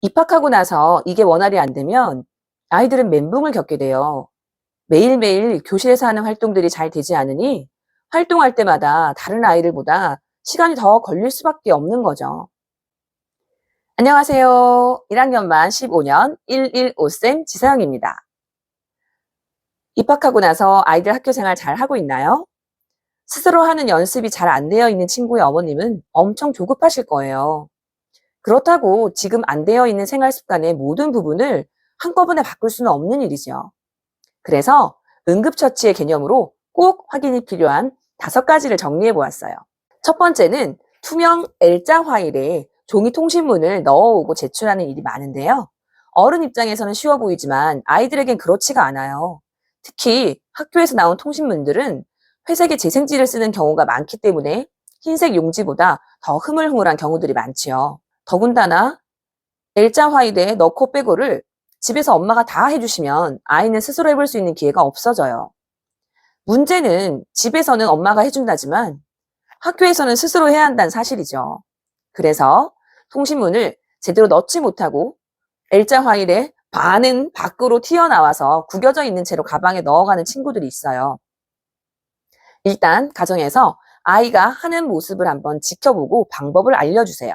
입학하고 나서 이게 원활히 안 되면 아이들은 멘붕을 겪게 돼요. 매일매일 교실에서 하는 활동들이 잘 되지 않으니 활동할 때마다 다른 아이들보다 시간이 더 걸릴 수밖에 없는 거죠. 안녕하세요. 1학년만 15년 115쌤 지서영입니다. 입학하고 나서 아이들 학교 생활 잘 하고 있나요? 스스로 하는 연습이 잘 안 되어 있는 친구의 어머님은 엄청 조급하실 거예요. 그렇다고 지금 안 되어 있는 생활 습관의 모든 부분을 한꺼번에 바꿀 수는 없는 일이죠. 그래서 응급처치의 개념으로 꼭 확인이 필요한 5가지를 정리해 보았어요. 첫 번째는 투명 L자 파일에 종이 통신문을 넣어오고 제출하는 일이 많은데요. 어른 입장에서는 쉬워 보이지만 아이들에겐 그렇지가 않아요. 특히 학교에서 나온 통신문들은 회색의 재생지를 쓰는 경우가 많기 때문에 흰색 용지보다 더 흐물흐물한 경우들이 많지요. 더군다나 L자 화일에 넣고 빼고를 집에서 엄마가 다 해주시면 아이는 스스로 해볼 수 있는 기회가 없어져요. 문제는 집에서는 엄마가 해준다지만 학교에서는 스스로 해야 한다는 사실이죠. 그래서 통신문을 제대로 넣지 못하고 L자 화일에 반은 밖으로 튀어나와서 구겨져 있는 채로 가방에 넣어가는 친구들이 있어요. 일단 가정에서 아이가 하는 모습을 한번 지켜보고 방법을 알려주세요.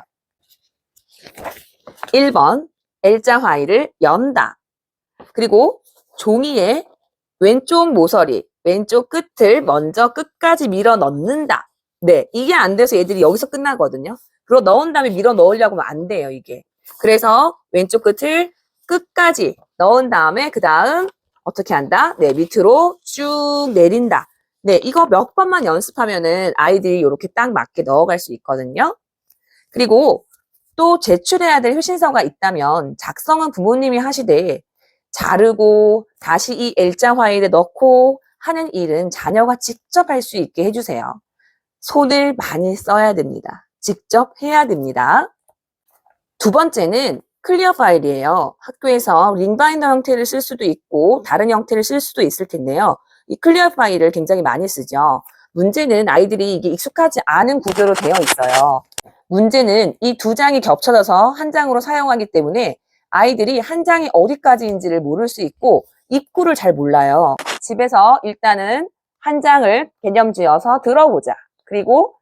1번 L자 화일을 연다. 그리고 종이에 왼쪽 모서리, 왼쪽 끝을 먼저 끝까지 밀어 넣는다. 네, 이게 안 돼서 얘들이 여기서 끝나거든요. 그리고 넣은 다음에 밀어 넣으려고 하면 안 돼요, 이게. 그래서 왼쪽 끝을 끝까지 넣은 다음에 그 다음 어떻게 한다? 네, 밑으로 쭉 내린다. 네, 이거 몇 번만 연습하면은 아이들이 이렇게 딱 맞게 넣어갈 수 있거든요. 그리고 또 제출해야 될 효신서가 있다면 작성은 부모님이 하시되 자르고 다시 이 L자 화일에 넣고 하는 일은 자녀가 직접 할 수 있게 해주세요. 손을 많이 써야 됩니다. 직접 해야 됩니다. 두 번째는 클리어 파일이에요. 학교에서 링바인더 형태를 쓸 수도 있고 다른 형태를 쓸 수도 있을 텐데요. 이 클리어 파일을 굉장히 많이 쓰죠. 문제는 아이들이 이게 익숙하지 않은 구조로 되어 있어요. 문제는 이 2장이 겹쳐져서 한 장으로 사용하기 때문에 아이들이 한 장이 어디까지인지를 모를 수 있고 입구를 잘 몰라요. 집에서 일단은 한 장을 개념지어서 들어보자. 그리고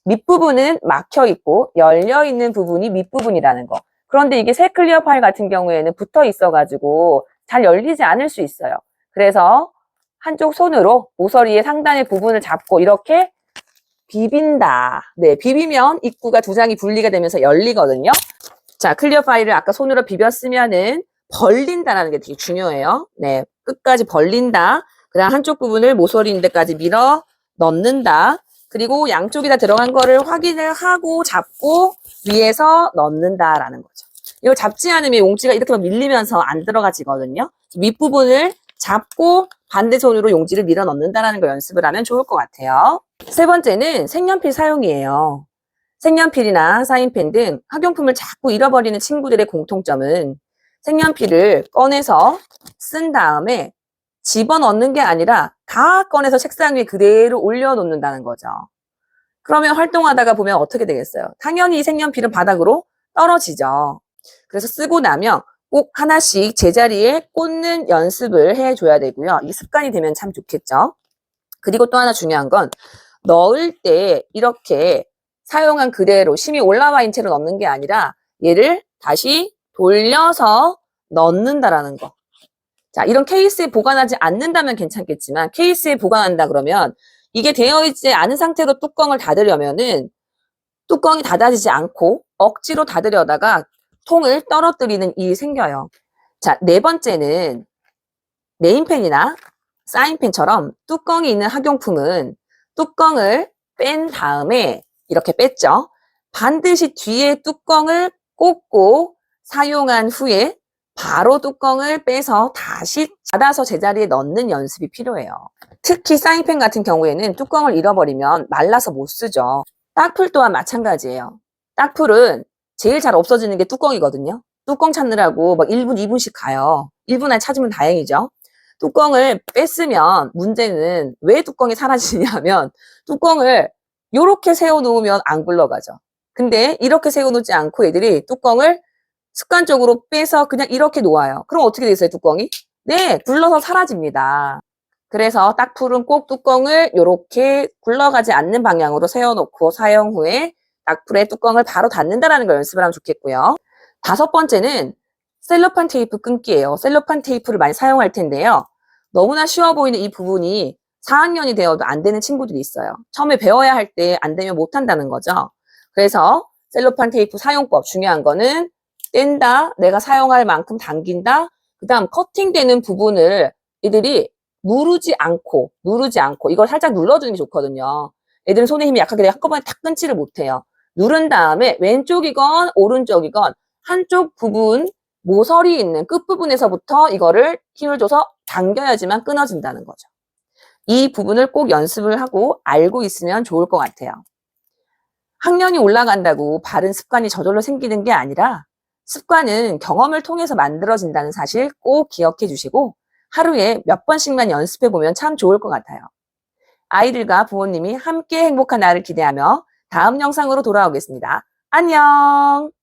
밑부분은 막혀 있고 열려 있는 부분이 밑부분이라는 거. 그런데 이게 새 클리어 파일 같은 경우에는 붙어 있어가지고 잘 열리지 않을 수 있어요. 그래서 한쪽 손으로 모서리의 상단의 부분을 잡고 이렇게 비빈다. 네, 비비면 입구가 2장이 분리가 되면서 열리거든요. 자, 클리어 파일을 아까 손으로 비볐으면은 벌린다라는 게 되게 중요해요. 네, 끝까지 벌린다. 그다음 한쪽 부분을 모서리 있는 데까지 밀어 넣는다. 그리고 양쪽이 다 들어간 거를 확인을 하고 잡고 위에서 넣는다라는 거죠. 이거 잡지 않으면 용지가 이렇게 밀리면서 안 들어가지거든요. 밑부분을 잡고 반대손으로 용지를 밀어 넣는다라는 걸 연습을 하면 좋을 것 같아요. 세 번째는 색연필 사용이에요. 색연필이나 사인펜 등 학용품을 자꾸 잃어버리는 친구들의 공통점은 색연필을 꺼내서 쓴 다음에 집어넣는 게 아니라 다 꺼내서 책상 위에 그대로 올려놓는다는 거죠. 그러면 활동하다가 보면 어떻게 되겠어요? 당연히 이 색연필은 바닥으로 떨어지죠. 그래서 쓰고 나면 꼭 하나씩 제자리에 꽂는 연습을 해줘야 되고요. 이 습관이 되면 참 좋겠죠. 그리고 또 하나 중요한 건 넣을 때 이렇게 사용한 그대로 심이 올라와 있는 채로 넣는 게 아니라 얘를 다시 돌려서 넣는다라는 거. 자, 이런 케이스에 보관하지 않는다면 괜찮겠지만 케이스에 보관한다 그러면 이게 되어 있지 않은 상태로 뚜껑을 닫으려면은 뚜껑이 닫아지지 않고 억지로 닫으려다가 통을 떨어뜨리는 일이 생겨요. 자, 네 번째는 네임펜이나 사인펜처럼 뚜껑이 있는 학용품은 뚜껑을 뺀 다음에 이렇게 뺐죠. 반드시 뒤에 뚜껑을 꽂고 사용한 후에 바로 뚜껑을 빼서 다시 닫아서 제자리에 넣는 연습이 필요해요. 특히 사인펜 같은 경우에는 뚜껑을 잃어버리면 말라서 못 쓰죠. 딱풀 또한 마찬가지예요. 딱풀은 제일 잘 없어지는 게 뚜껑이거든요. 뚜껑 찾느라고 막 1분, 2분씩 가요. 1분 안에 찾으면 다행이죠. 뚜껑을 뺐으면 문제는 왜 뚜껑이 사라지냐면 뚜껑을 이렇게 세워놓으면 안 굴러가죠. 근데 이렇게 세워놓지 않고 애들이 뚜껑을 습관적으로 빼서 그냥 이렇게 놓아요. 그럼 어떻게 되겠어요, 뚜껑이? 네, 굴러서 사라집니다. 그래서 딱풀은 꼭 뚜껑을 이렇게 굴러가지 않는 방향으로 세워놓고 사용 후에 딱풀의 뚜껑을 바로 닫는다는 걸 연습을 하면 좋겠고요. 5번째는 셀로판 테이프 끊기예요. 셀로판 테이프를 많이 사용할 텐데요. 너무나 쉬워 보이는 이 부분이 4학년이 되어도 안 되는 친구들이 있어요. 처음에 배워야 할 때 안 되면 못 한다는 거죠. 그래서 셀로판 테이프 사용법 중요한 거는 뗀다, 내가 사용할 만큼 당긴다, 그 다음 커팅되는 부분을 이들이 누르지 않고 이걸 살짝 눌러주는 게 좋거든요. 애들은 손에 힘이 약하게 되면 한꺼번에 탁 끊지를 못해요. 누른 다음에 왼쪽이건 오른쪽이건 한쪽 부분 모서리 있는 끝부분에서부터 이거를 힘을 줘서 당겨야지만 끊어진다는 거죠. 이 부분을 꼭 연습을 하고 알고 있으면 좋을 것 같아요. 학년이 올라간다고 바른 습관이 저절로 생기는 게 아니라 습관은 경험을 통해서 만들어진다는 사실 꼭 기억해 주시고 하루에 몇 번씩만 연습해 보면 참 좋을 것 같아요. 아이들과 부모님이 함께 행복한 날을 기대하며 다음 영상으로 돌아오겠습니다. 안녕!